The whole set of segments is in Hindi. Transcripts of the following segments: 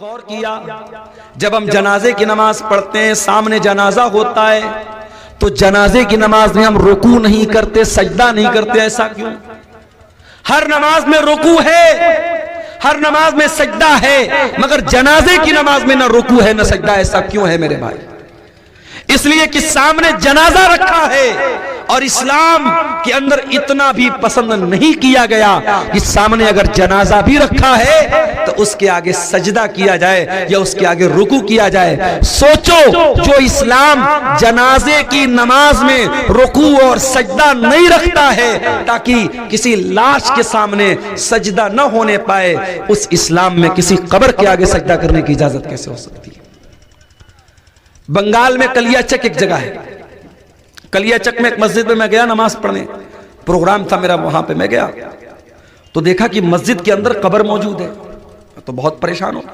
गौर किया, जब हम जनाजे की नमाज पढ़ते हैं, सामने जनाजा होता है, तो जनाजे की नमाज में हम रुकू नहीं करते, सजदा नहीं करते, ऐसा क्यों? हर नमाज में रुकू है, हर नमाज में सजदा है, मगर जनाजे की नमाज में ना रुकू है ना सजदा, ऐसा क्यों है मेरे भाई? इसलिए कि सामने जनाजा रखा है और इस्लाम के अंदर इतना भी पसंद नहीं किया गया कि सामने अगर जनाजा भी रखा है तो उसके आगे सजदा किया जाए या उसके आगे रुकू किया जाए। सोचो, जो इस्लाम जनाजे की नमाज में रुकू और सजदा नहीं रखता है ताकि किसी लाश के सामने सजदा न होने पाए, उस इस्लाम में किसी कब्र के आगे सजदा करने की इजाजत कैसे हो सकती है? बंगाल में कलियाचक एक जगह है, कलियाचक में एक मस्जिद में मैं गया नमाज पढ़ने, प्रोग्राम था मेरा, वहां पे मैं गया तो देखा कि मस्जिद के अंदर कब्र मौजूद है, तो बहुत परेशान हो गया।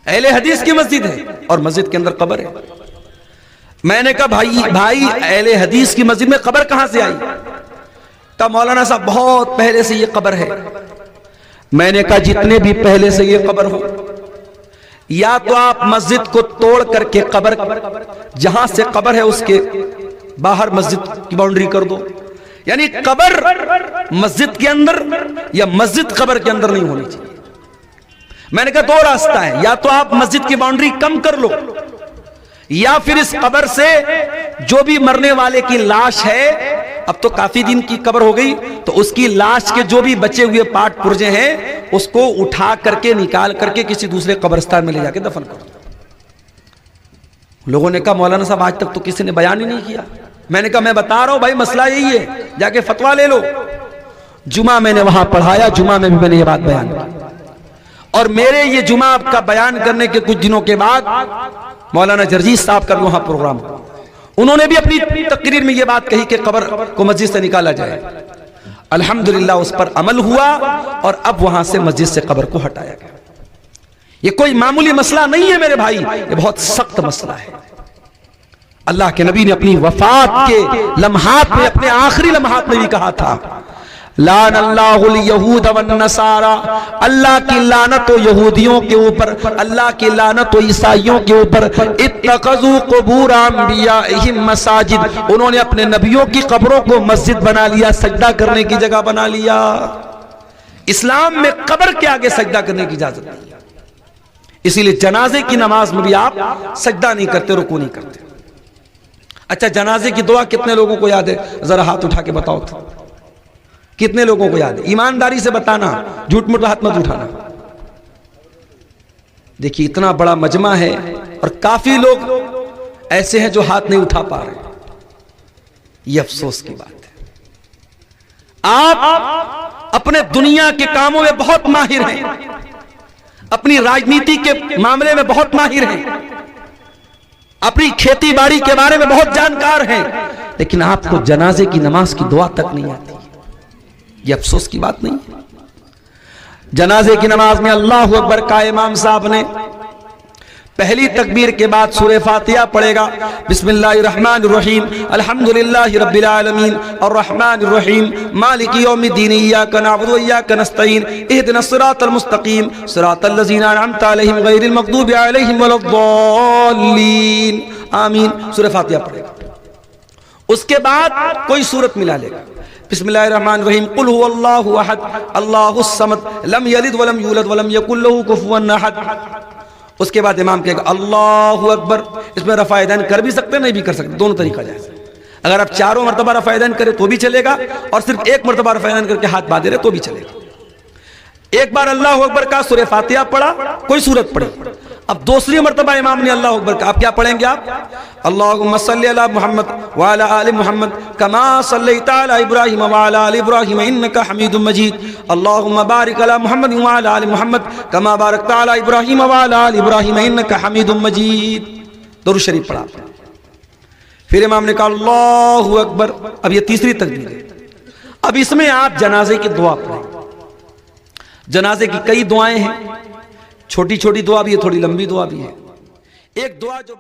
अहले हदीस की मस्जिद है और मस्जिद के अंदर कब्र है। मैंने कहा भाई अहले हदीस की मस्जिद में कब्र कहां से आई? तब मौलाना साहब बहुत पहले से ये कब्र है। मैंने कहा जितने भी पहले से ये कब्र हो, या तो आप मस्जिद को तोड़ करके कब्र, जहां से कब्र है उसके बाहर मस्जिद की बाउंड्री कर दो, यानी कब्र मस्जिद के अंदर या मस्जिद कब्र के अंदर नहीं होनी चाहिए। मैंने कहा दो रास्ता है, या तो आप मस्जिद की बाउंड्री कम कर लो, या फिर इस कब्र से जो भी मरने वाले की लाश है, अब तो काफी दिन की कब्र हो गई, तो उसकी लाश के जो भी बचे हुए पार्ट पुर्जे हैं उसको उठा करके निकाल करके किसी दूसरे कब्रिस्तान में ले जाके दफन कर दो। लोगों ने कहा मौलाना साहब आज तक तो किसी ने बयान ही नहीं किया। मैंने कहा मैं बता रहा हूं भाई, मसला यही है, जाके फतवा ले लो। जुमा मैंने वहां पढ़ाया, जुमा में भी मैंने ये बात बयान की, और मेरे ये जुमा का बयान करने के कुछ दिनों के बाद मौलाना जर्जीस साहब का भी वहां प्रोग्राम, उन्होंने भी अपनी तकरीर में ये बात कही कि कब्र को मस्जिद से निकाला जाए। अल्हम्दुलिल्लाह उस पर अमल हुआ और अब वहां से मस्जिद से कब्र को हटाया गया। ये कोई मामूली मसला नहीं है मेरे भाई, ये बहुत सख्त मसला है। अल्लाह के नबी ने अपनी वफात के लम्हात में, अपने आखिरी लम्हात में भी कहा था, लानल्लाहुल यहूद वन नसारा, अल्लाह की लानत हो यहूदियों के ऊपर, अल्लाह की लानत हो ईसाइयों के ऊपर, इत्तखज़ू क़ुबूर अंबियाइहिम मसाजिद, उन्होंने अपने नबियों की कब्रों को मस्जिद बना लिया, सजदा करने की जगह बना लिया। इस्लाम में कब्र के आगे सजदा करने की इजाजत नहीं, इसीलिए जनाजे की नमाज में भी आप सजदा नहीं करते, रुकू नहीं करते। अच्छा, जनाजे की दुआ कितने लोगों को याद है? जरा हाथ उठा के बताओ तो, कितने लोगों को याद है? ईमानदारी से बताना, झूठ मूठ हाथ मत उठाना। देखिए इतना बड़ा मजमा है और काफी लोग ऐसे हैं जो हाथ नहीं उठा पा रहे, ये अफसोस की बात है। आप अपने दुनिया के कामों में बहुत माहिर हैं, अपनी राजनीति के मामले में बहुत माहिर हैं, अपनी खेती बाड़ी के बारे में बहुत जानकार हैं, लेकिन आपको जनाजे की नमाज की दुआ तक नहीं आती। ये अफसोस की बात नहीं है। जनाजे की नमाज में अल्लाहु अकबर का इमाम साहब ने पहली तकबीर के बाद सूरह फातिहा पढ़ेगा, बिस्मिल्लाहिर्रहमानिर्रहीम, अल्हम्दुलिल्लाहि रब्बिल आलमीन, अर्रहमानिर रहीम, मालिकि यौमिद्दीन, इय्याका नअबुदु व इय्याका नस्तईन, इहदिनस सिरातल मुस्तकीम, सिरातल लज़ीना अनअमता अलैहिम गैरिल मग़दूबि अलैहिम वलद्दाल्लीन, आमीन। सूरह फातिहा पढ़ेगा, उसके बाद कोई सूरत मिला लेगा, बिस्मिल्लाहिर्रहमानिर्रहीम, कुल हुवल्लाहु अहद, अल्लाहुस समद, लम यलिद वलम यूलद वलम यकुल लहू कुफुवन अहद। उसके बाद इमाम कहेगा अल्लाहु अकबर। इसमें रफ़ा-ए-दैन कर भी सकते, नहीं भी कर सकते, दोनों तरीका जायज़ है। अगर आप चारों मरतबा रफ़ा-ए-दैन करें तो भी चलेगा, और सिर्फ एक मरतबा रफ़ा-ए-दैन करके हाथ बांधे रहे तो भी चलेगा। एक बार अल्लाहु अकबर का, सूरह फातिहा पढ़ा, कोई सूरत पढ़ी, अब दूसरी मरतबा इमाम ने अल्लाहु अकबर का, आप क्या पढ़ेंगे? आप अल्लाहुम्मा सल्ली अला मुहम्मद व अला आलि मुहम्मद कमा सल्लैता अला इब्राहीम व अला आलि इब्राहीम इन्नका हमीदुम मजीद, अल्लाहुम्मा बारिक अला मुहम्मद व अला आलि मुहम्मद कमा बारकता अला इब्राहीम व अला आलि इब्राहीम इन्नका हमीदुम मजीद। दुरूद शरीफ पढ़ा, फिर इमाम ने कहा अल्लाहु अकबर। अब ये तीसरी तकबीर है। अब इसमें आप जनाजे की दुआ पढ़ें। जनाजे की कई दुआएं हैं, छोटी छोटी दुआ भी है, थोड़ी लंबी दुआ भी है। एक दुआ जो